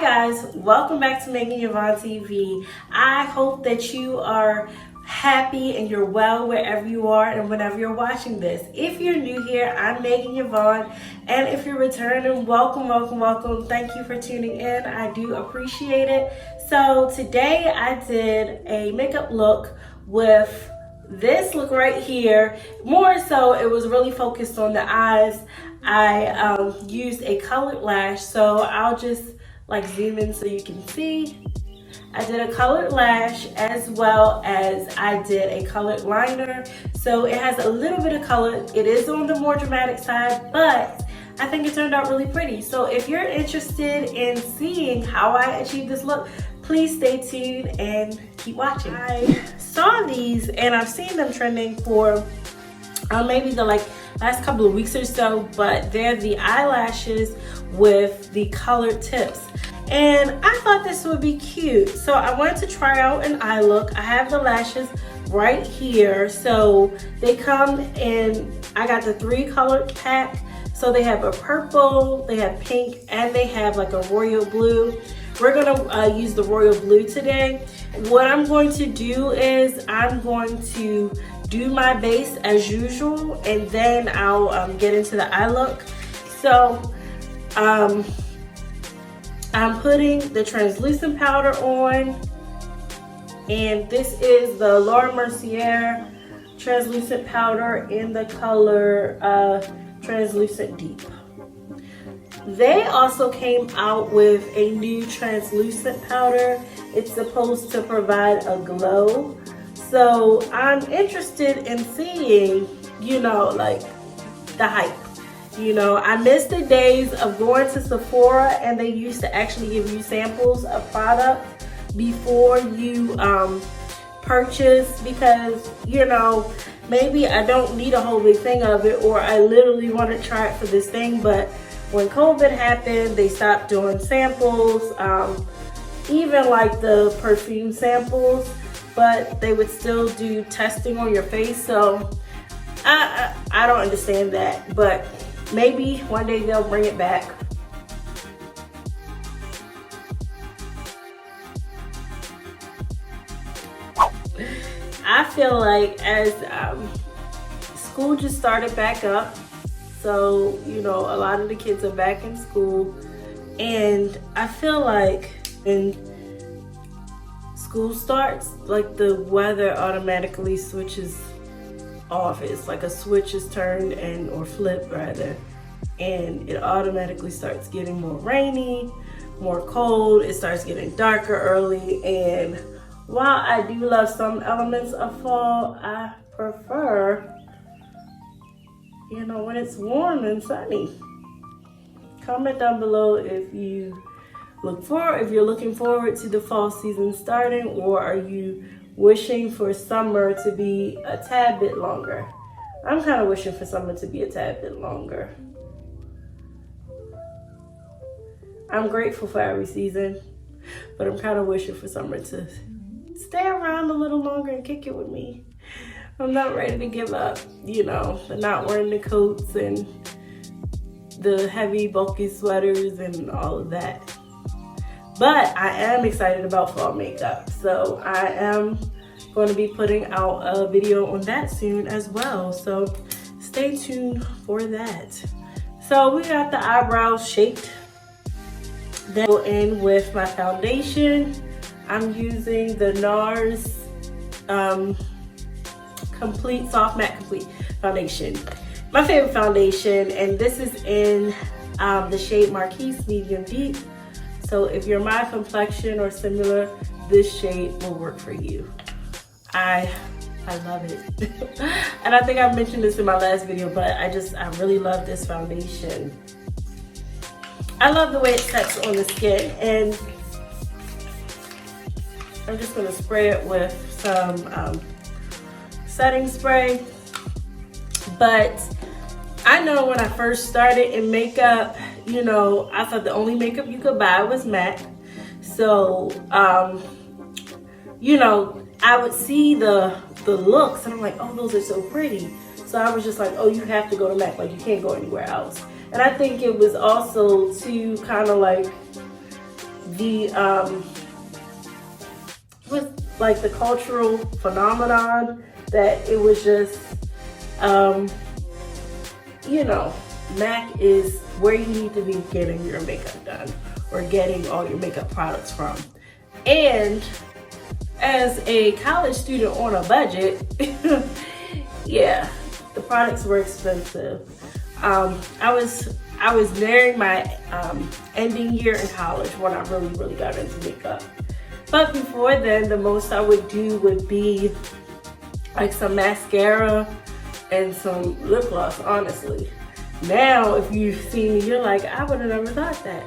guys, welcome back to MEAGANYVONNETV. I hope that you are happy and you're well wherever you are and whenever you're watching this. If you're new here, I'm Megan Yvonne, and if you're returning, welcome. Thank you for tuning in. I do appreciate it. So today I did a makeup look with this look right here. More so, it was really focused on the eyes. I used a colored lash, so I'll just like zoom in so you can see. I did a colored lash as well as I did a colored liner. So it has a little bit of color. It is on the more dramatic side, but I think it turned out really pretty. So if you're interested in seeing how I achieved this look, please stay tuned and keep watching. I saw these and I've seen them trending for maybe the last couple of weeks or so, but they're the eyelashes with the colored tips. And I thought this would be cute. So I wanted to try out an eye look. I have the lashes right here. So they come in, I got the 3-colored pack. So they have a purple, they have pink, and they have like a royal blue. We're gonna use the royal blue today. What I'm going to do is I'm going to do my base as usual, and then I'll get into the eye look. So I'm putting the translucent powder on, and this is the Laura Mercier translucent powder in the color Translucent Deep. They also came out with a new translucent powder. It's supposed to provide a glow. So I'm interested in seeing, like the hype. I miss the days of going to Sephora and they used to actually give you samples of product before you purchase, because, maybe I don't need a whole big thing of it, or I literally want to try it for this thing. But when COVID happened, they stopped doing samples, even like the perfume samples, but they would still do testing on your face. So I don't understand that, but maybe one day they'll bring it back. I feel like as school just started back up, so a lot of the kids are back in school, and I feel like when school starts, like the weather automatically switches off. It's like a switch is turned or flipped rather, and it automatically starts getting more rainy, more cold. It starts getting darker early, and while I do love some elements of fall, I prefer when it's warm and sunny. Comment down below if you're looking forward to the fall season starting, or are you wishing for summer to be a tad bit longer. I'm kind of wishing for summer to be a tad bit longer. I'm grateful for every season, but I'm kind of wishing for summer to stay around a little longer and kick it with me. I'm not ready to give up, the not wearing the coats and the heavy bulky sweaters and all of that. But I am excited about fall makeup, so I am going to be putting out a video on that soon as well, so stay tuned for that. So we got the eyebrows shaped. Then go in with my foundation. I'm using the NARS Complete Soft Matte Complete Foundation. My favorite foundation, and this is in the shade Marquise Medium Deep. So if you're my complexion or similar, this shade will work for you. I love it. And I think I mentioned this in my last video, but I really love this foundation. I love the way it sets on the skin, and I'm just gonna spray it with some setting spray. But I know when I first started in makeup, I thought the only makeup you could buy was matte. So, I would see the looks and I'm like, oh, those are so pretty. So I was just like, oh, you have to go to MAC, like you can't go anywhere else. And I think it was also to kind of like the with like the cultural phenomenon that it was just you know, MAC is where you need to be getting your makeup done or getting all your makeup products from. And as a college student on a budget, yeah, the products were expensive. I was nearing my ending year in college when I really got into makeup. But before then, the most I would do would be like some mascara and some lip gloss, honestly. Now, if you've seen me, you're like, I would have never thought that.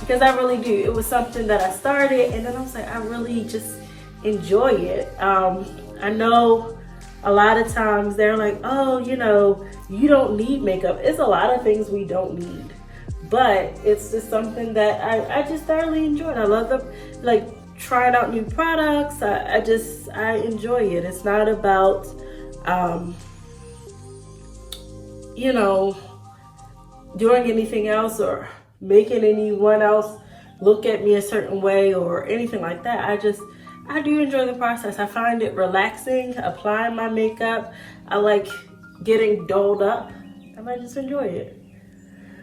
Because I really do. It was something that I started, and then I was like, I really just enjoy it. I know a lot of times they're like, oh, you know, you don't need makeup. It's a lot of things we don't need. But it's just something that I just thoroughly enjoyed. I love trying out new products. I enjoy it. It's not about, you know, doing anything else or making anyone else look at me a certain way or anything like that. I do enjoy the process. I find it relaxing, applying my makeup. I like getting dolled up, and I just enjoy it.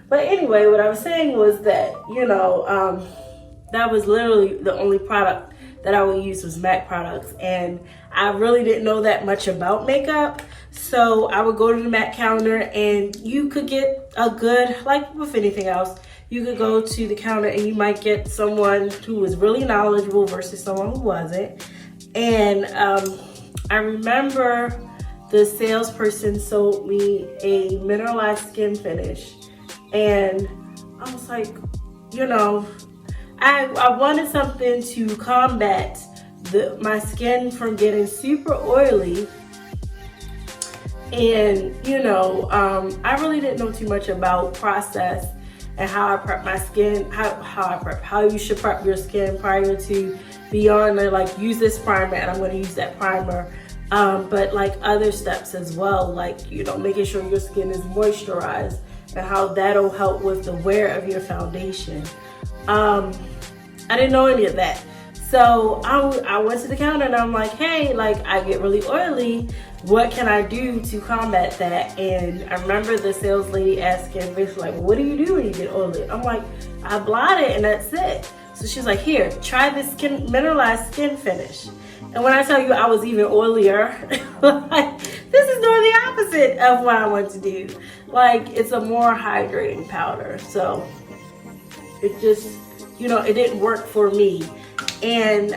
But anyway, what I was saying was that, you know, that was literally the only product that I would use was MAC products, and I really didn't know that much about makeup. So I would go to the MAC counter, and you could get a good, like with anything else, you could go to the counter and you might get someone who was really knowledgeable versus someone who wasn't. And I remember the salesperson sold me a mineralized skin finish, and I was like, you know, I wanted something to combat my skin from getting super oily. And, you know, I really didn't know too much about process and how I prep my skin, how you should prep your skin prior to beyond like use this primer and I'm going to use that primer. But like other steps as well, like, you know, making sure your skin is moisturized and how that'll help with the wear of your foundation. I didn't know any of that. So I went to the counter and I'm like, hey, like I get really oily. What can I do to combat that? And I remember the sales lady asking, basically like, what do you do when you get oily? I'm like, I blot it and that's it. So she's like, here, try this mineralized skin finish. And when I tell you I was even oilier, like, this is doing the opposite of what I want to do. Like, it's a more hydrating powder. So it just, you know, it didn't work for me. And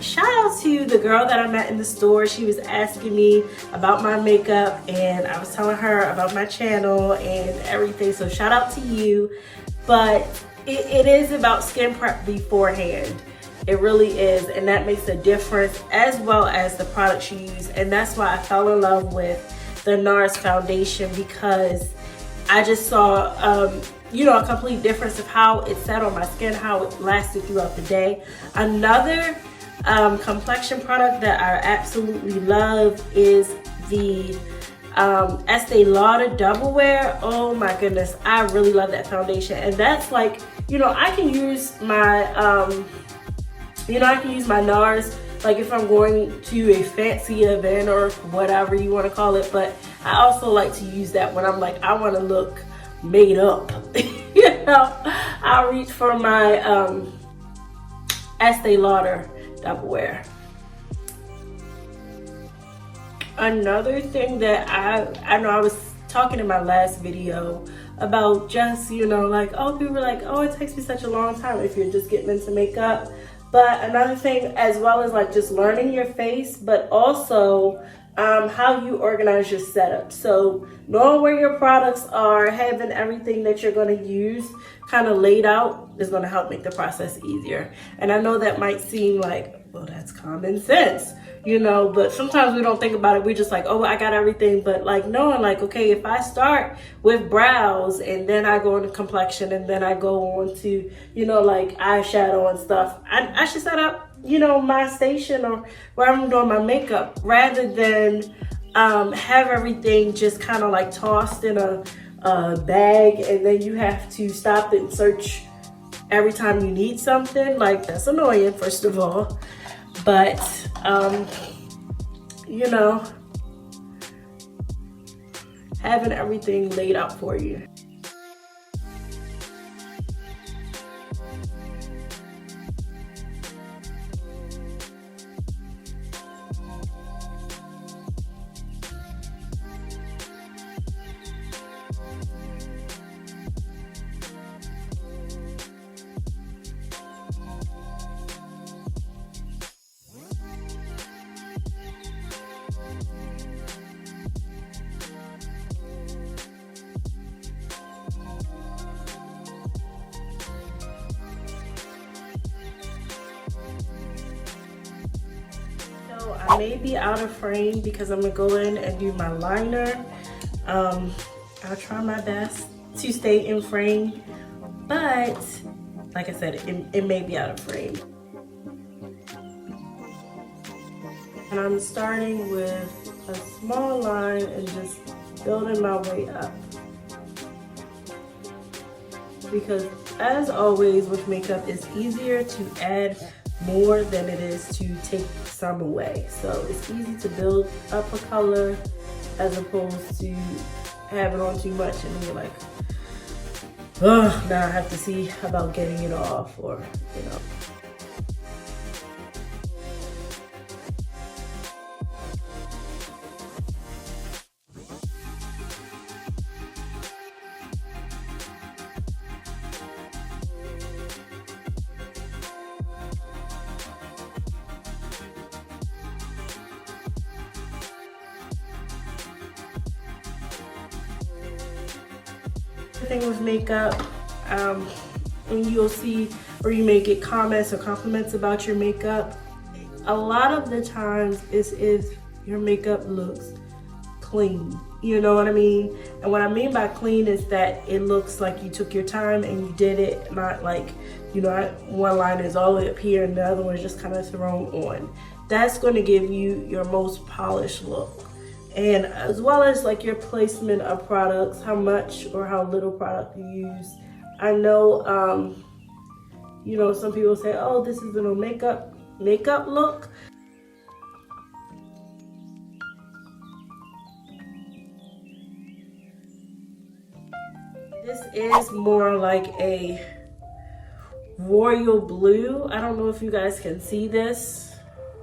shout out to the girl that I met in the store. She was asking me about my makeup and I was telling her about my channel and everything. So shout out to you. But it is about skin prep beforehand. It really is. And that makes a difference, as well as the products you use. And that's why I fell in love with the NARS foundation, because I just saw you know, a complete difference of how it sat on my skin, how it lasted throughout the day. Another complexion product that I absolutely love is the Estee Lauder Double Wear. Oh my goodness, I really love that foundation. And that's like, you know, I can use my, you know, I can use my NARS, like if I'm going to a fancy event or whatever you want to call it. But I also like to use that when I'm like, I want to look made up. You know, I'll reach for my Estee Lauder Double Wear. Another thing that I know I was talking in my last video about, just, you know, like, oh, people were like, oh, it takes me such a long time if you're just getting into makeup. But another thing, as well as like just learning your face, but also how you organize your setup. So knowing where your products are, having everything that you're going to use kind of laid out is going to help make the process easier. And I know that might seem like, well, that's common sense, you know, but sometimes we don't think about it. We just like, oh, I got everything. But like knowing like, okay, if I start with brows and then I go into complexion and then I go on to, you know, like eyeshadow and stuff, I should set up, you know, my station or where I'm doing my makeup, rather than have everything just kind of like tossed in a bag and then you have to stop and search every time you need something. Like, that's annoying, first of all. But, you know, having everything laid out for you. I may be out of frame because I'm gonna go in and do my liner. I'll try my best to stay in frame, but like I said, it may be out of frame. And I'm starting with a small line and just building my way up. Because as always with makeup, it's easier to add more than it is to take some away. So it's easy to build up a color as opposed to having on too much and then you're like, oh, now I have to see about getting it off, or you know. Thing with makeup, when you'll see or you may get comments or compliments about your makeup, a lot of the times is if your makeup looks clean, you know what I mean? And what I mean by clean is that it looks like you took your time and you did it, not like, you know, one line is all the way up here and the other one is just kind of thrown on. That's going to give you your most polished look. And as well as like your placement of products, how much or how little product you use. I know, you know, some people say, oh, this is a makeup look. This is more like a royal blue. I don't know if you guys can see this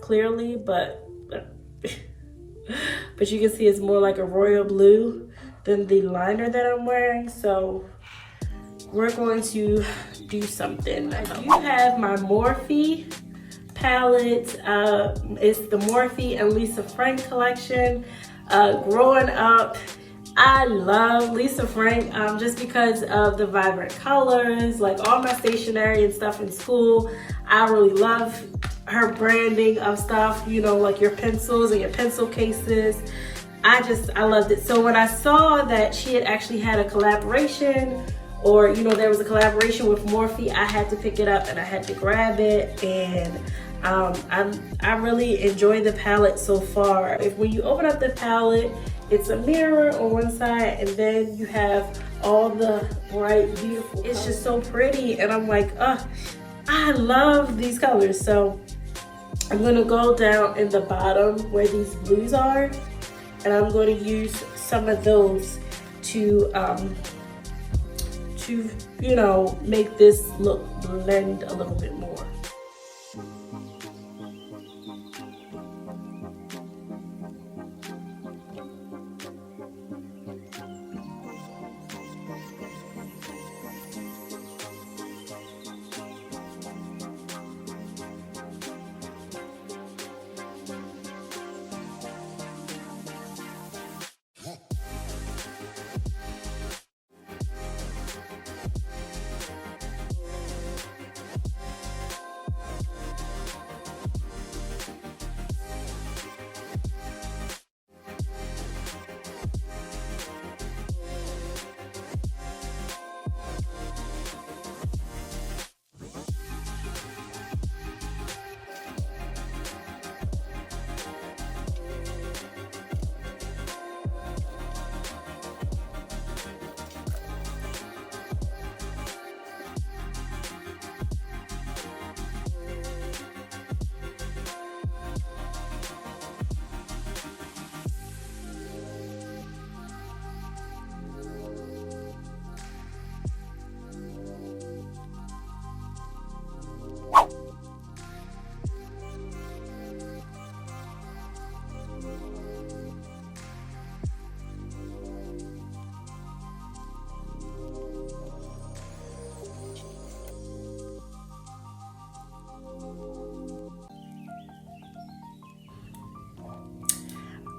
clearly, but you can see it's more like a royal blue than the liner that I'm wearing. So we're going to do something. I do have my Morphe palette. It's the Morphe and Lisa Frank collection. Growing up, I love Lisa Frank just because of the vibrant colors, like all my stationery and stuff in school. I really love her branding of stuff, you know, like your pencils and your pencil cases. I loved it. So when I saw that she had actually had a collaboration, or you know, there was a collaboration with Morphe, I had to pick it up and I had to grab it. And I really enjoy the palette so far. When you open up the palette, it's a mirror on one side and then you have all the bright, beautiful colors. It's just so pretty, and I'm like, I love these colors. So I'm gonna go down in the bottom where these blues are, and I'm going to use some of those to you know, make this look blend a little bit more.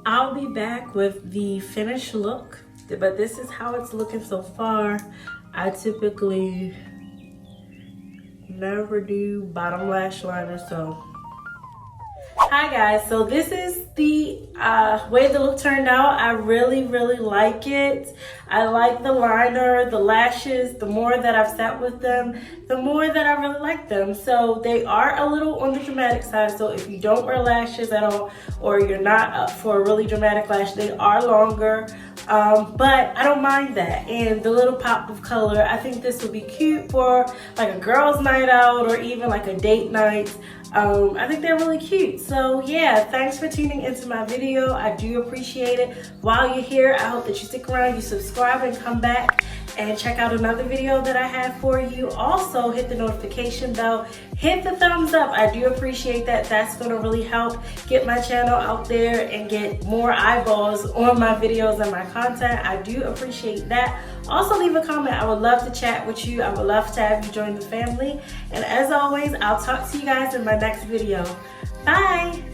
I'll be back with the finished look, but this is how it's looking so far. I typically never do bottom lash liner, so. Hi guys, so this is the way the look turned out. I really like it. I like the liner, the lashes. The more that I've sat with them, the more that I really like them. So they are a little on the dramatic side. So if you don't wear lashes at all, or you're not up for a really dramatic lash, they are longer. But I don't mind that. And the little pop of color, I think this would be cute for like a girls' night out or even like a date night. I think they're really cute. So yeah, thanks for tuning into my video. I do appreciate it. While you're here, I hope that you stick around, you subscribe, and come back and check out another video that I have for you. Also, hit the notification bell, hit the thumbs up. I do appreciate that. That's going to really help get my channel out there and get more eyeballs on my videos and my content. I do appreciate that. Also, leave a comment. I would love to chat with you. I would love to have you join the family. And as always, I'll talk to you guys in my next video. Bye!